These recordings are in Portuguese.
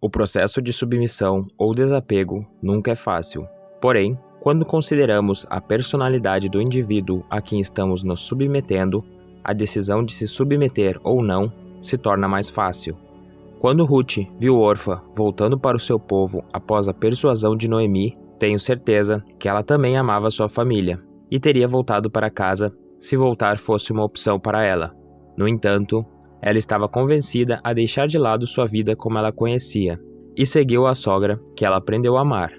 O processo de submissão ou desapego nunca é fácil. Porém, quando consideramos a personalidade do indivíduo a quem estamos nos submetendo, a decisão de se submeter ou não se torna mais fácil. Quando Ruth viu Orfa voltando para o seu povo após a persuasão de Noemi, tenho certeza que ela também amava sua família e teria voltado para casa se voltar fosse uma opção para ela. No entanto, ela estava convencida a deixar de lado sua vida como ela conhecia e seguiu a sogra que ela aprendeu a amar.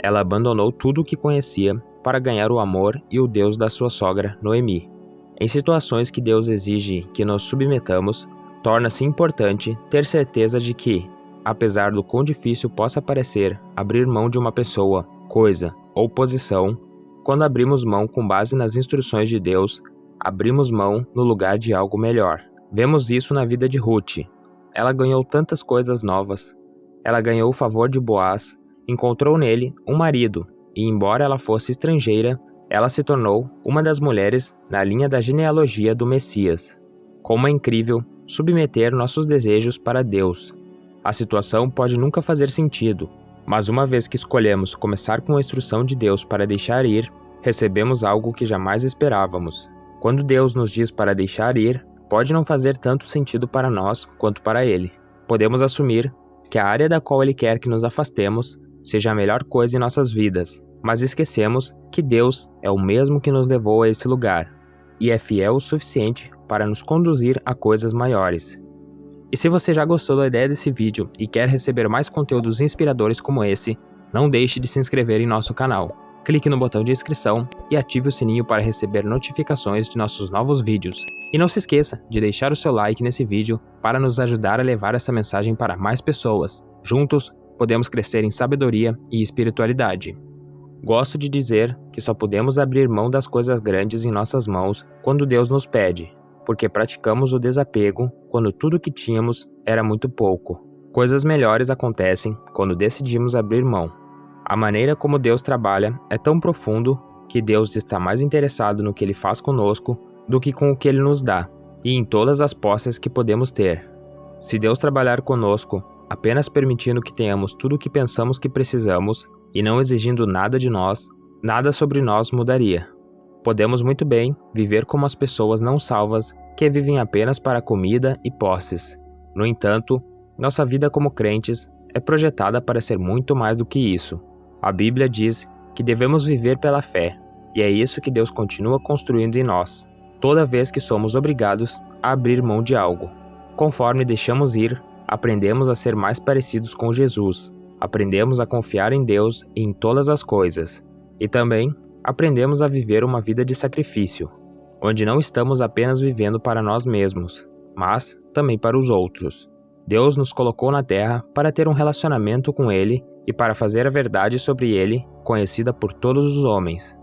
Ela abandonou tudo o que conhecia para ganhar o amor e o Deus da sua sogra, Noemi. Em situações que Deus exige que nos submetamos, torna-se importante ter certeza de que, apesar do quão difícil possa parecer abrir mão de uma pessoa, coisa ou posição, quando abrimos mão com base nas instruções de Deus, abrimos mão no lugar de algo melhor. Vemos isso na vida de Ruth. Ela ganhou tantas coisas novas. Ela ganhou o favor de Boaz, encontrou nele um marido, e embora ela fosse estrangeira, ela se tornou uma das mulheres na linha da genealogia do Messias. Como é incrível submeter nossos desejos para Deus. A situação pode nunca fazer sentido, mas uma vez que escolhemos começar com a instrução de Deus para deixar ir, recebemos algo que jamais esperávamos. Quando Deus nos diz para deixar ir, pode não fazer tanto sentido para nós quanto para Ele. Podemos assumir que a área da qual Ele quer que nos afastemos seja a melhor coisa em nossas vidas, mas esquecemos que Deus é o mesmo que nos levou a esse lugar, e é fiel o suficiente para nos conduzir a coisas maiores. E se você já gostou da ideia desse vídeo e quer receber mais conteúdos inspiradores como esse, não deixe de se inscrever em nosso canal. Clique no botão de inscrição e ative o sininho para receber notificações de nossos novos vídeos. E não se esqueça de deixar o seu like nesse vídeo para nos ajudar a levar essa mensagem para mais pessoas. Juntos, podemos crescer em sabedoria e espiritualidade. Gosto de dizer que só podemos abrir mão das coisas grandes em nossas mãos quando Deus nos pede, porque praticamos o desapego quando tudo o que tínhamos era muito pouco. Coisas melhores acontecem quando decidimos abrir mão. A maneira como Deus trabalha é tão profundo que Deus está mais interessado no que Ele faz conosco do que com o que Ele nos dá, e em todas as posses que podemos ter. Se Deus trabalhar conosco, apenas permitindo que tenhamos tudo o que pensamos que precisamos, e não exigindo nada de nós, nada sobre nós mudaria. Podemos muito bem viver como as pessoas não salvas que vivem apenas para comida e posses. No entanto, nossa vida como crentes é projetada para ser muito mais do que isso. A Bíblia diz que devemos viver pela fé, e é isso que Deus continua construindo em nós, toda vez que somos obrigados a abrir mão de algo. Conforme deixamos ir, aprendemos a ser mais parecidos com Jesus, aprendemos a confiar em Deus e em todas as coisas, e também aprendemos a viver uma vida de sacrifício, onde não estamos apenas vivendo para nós mesmos, mas também para os outros. Deus nos colocou na terra para ter um relacionamento com Ele e para fazer a verdade sobre Ele conhecida por todos os homens.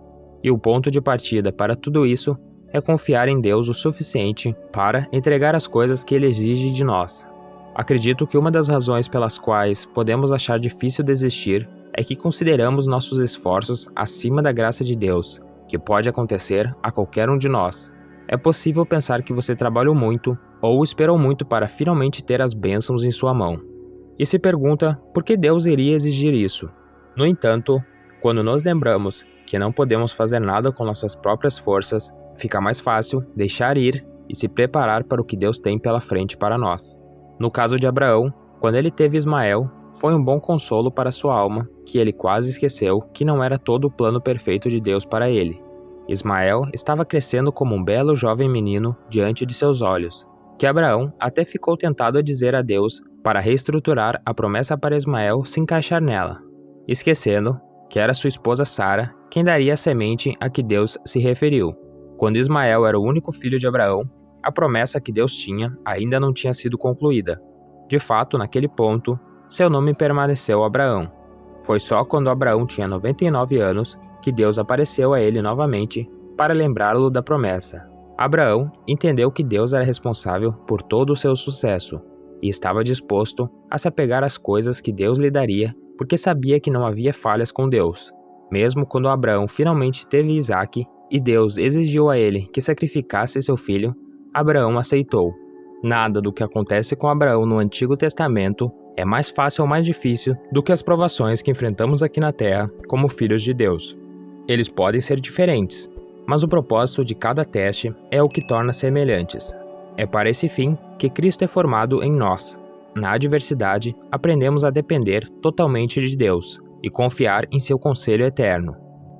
E o ponto de partida para tudo isso é confiar em Deus o suficiente para entregar as coisas que Ele exige de nós. Acredito que uma das razões pelas quais podemos achar difícil desistir é que consideramos nossos esforços acima da graça de Deus, que pode acontecer a qualquer um de nós. É possível pensar que você trabalhou muito ou esperou muito para finalmente ter as bênçãos em sua mão. E se pergunta por que Deus iria exigir isso. No entanto, quando nos lembramos que não podemos fazer nada com nossas próprias forças, fica mais fácil deixar ir e se preparar para o que Deus tem pela frente para nós. No caso de Abraão, quando ele teve Ismael, foi um bom consolo para sua alma que ele quase esqueceu que não era todo o plano perfeito de Deus para ele. Ismael estava crescendo como um belo jovem menino diante de seus olhos, que Abraão até ficou tentado a dizer a Deus para reestruturar a promessa para Ismael se encaixar nela, esquecendo que era sua esposa Sara quem daria a semente a que Deus se referiu. Quando Ismael era o único filho de Abraão, a promessa que Deus tinha ainda não tinha sido concluída. De fato, naquele ponto, seu nome permaneceu Abraão. Foi só quando Abraão tinha 99 anos que Deus apareceu a ele novamente para lembrá-lo da promessa. Abraão entendeu que Deus era responsável por todo o seu sucesso e estava disposto a se apegar às coisas que Deus lhe daria porque sabia que não havia falhas com Deus. Mesmo quando Abraão finalmente teve Isaque e Deus exigiu a ele que sacrificasse seu filho, Abraão aceitou. Nada do que acontece com Abraão no Antigo Testamento é mais fácil ou mais difícil do que as provações que enfrentamos aqui na Terra como filhos de Deus. Eles podem ser diferentes, mas o propósito de cada teste é o que torna semelhantes. É para esse fim que Cristo é formado em nós. Na adversidade, aprendemos a depender totalmente de Deus e confiar em seu conselho eterno.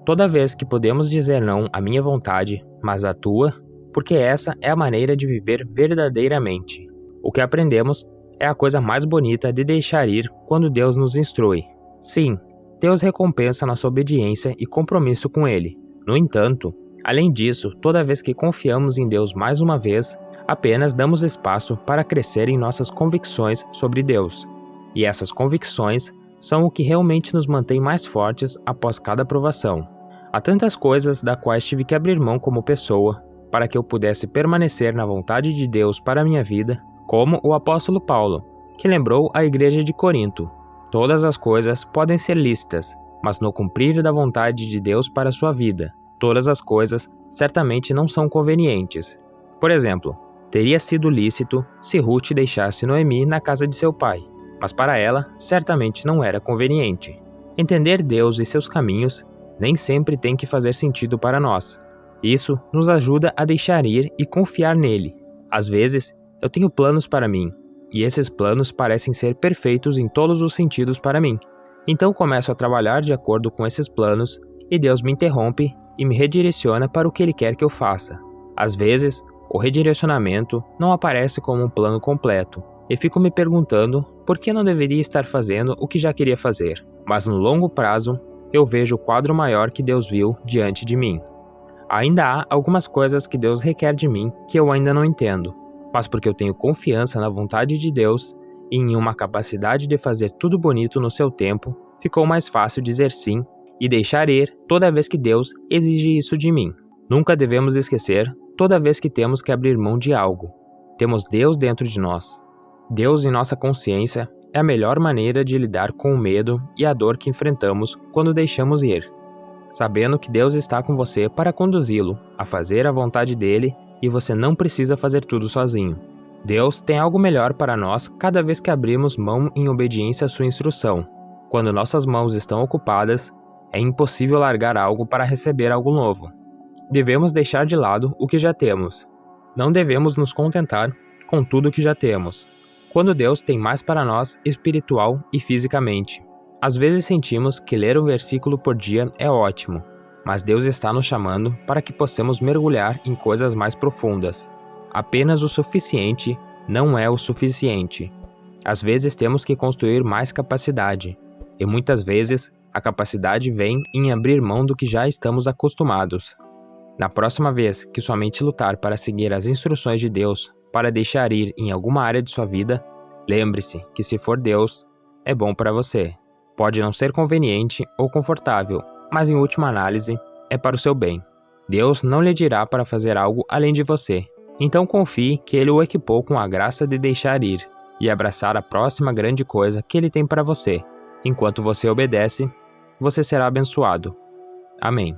Toda vez que podemos dizer não à minha vontade, mas à tua, porque essa é a maneira de viver verdadeiramente. O que aprendemos é a coisa mais bonita de deixar ir quando Deus nos instrui. Sim, Deus recompensa nossa obediência e compromisso com Ele. No entanto, além disso, toda vez que confiamos em Deus mais uma vez, apenas damos espaço para crescer em nossas convicções sobre Deus. E essas convicções são o que realmente nos mantém mais fortes após cada provação. Há tantas coisas da quais tive que abrir mão como pessoa para que eu pudesse permanecer na vontade de Deus para a minha vida, como o apóstolo Paulo, que lembrou à igreja de Corinto: todas as coisas podem ser lícitas, mas no cumprir da vontade de Deus para a sua vida, todas as coisas certamente não são convenientes. Por exemplo, teria sido lícito se Ruth deixasse Noemi na casa de seu pai, mas para ela certamente não era conveniente. Entender Deus e seus caminhos nem sempre tem que fazer sentido para nós. Isso nos ajuda a deixar ir e confiar nele. Às vezes, eu tenho planos para mim, e esses planos parecem ser perfeitos em todos os sentidos para mim. Então começo a trabalhar de acordo com esses planos, e Deus me interrompe e me redireciona para o que Ele quer que eu faça. Às vezes, o redirecionamento não aparece como um plano completo, e fico me perguntando por que não deveria estar fazendo o que já queria fazer. Mas no longo prazo, eu vejo o quadro maior que Deus viu diante de mim. Ainda há algumas coisas que Deus requer de mim que eu ainda não entendo, mas porque eu tenho confiança na vontade de Deus e em uma capacidade de fazer tudo bonito no seu tempo, ficou mais fácil dizer sim e deixar ir toda vez que Deus exige isso de mim. Nunca devemos esquecer, toda vez que temos que abrir mão de algo, temos Deus dentro de nós. Deus em nossa consciência é a melhor maneira de lidar com o medo e a dor que enfrentamos quando deixamos ir, sabendo que Deus está com você para conduzi-lo a fazer a vontade dele e você não precisa fazer tudo sozinho. Deus tem algo melhor para nós cada vez que abrimos mão em obediência à sua instrução. Quando nossas mãos estão ocupadas, é impossível largar algo para receber algo novo. Devemos deixar de lado o que já temos. Não devemos nos contentar com tudo o que já temos, quando Deus tem mais para nós espiritual e fisicamente. Às vezes sentimos que ler um versículo por dia é ótimo, mas Deus está nos chamando para que possamos mergulhar em coisas mais profundas. Apenas o suficiente não é o suficiente. Às vezes temos que construir mais capacidade, e muitas vezes a capacidade vem em abrir mão do que já estamos acostumados. Na próxima vez que sua mente lutar para seguir as instruções de Deus para deixar ir em alguma área de sua vida, lembre-se que se for Deus, é bom para você. Pode não ser conveniente ou confortável, mas em última análise, é para o seu bem. Deus não lhe dirá para fazer algo além de você. Então confie que Ele o equipou com a graça de deixar ir e abraçar a próxima grande coisa que Ele tem para você. Enquanto você obedece, você será abençoado. Amém.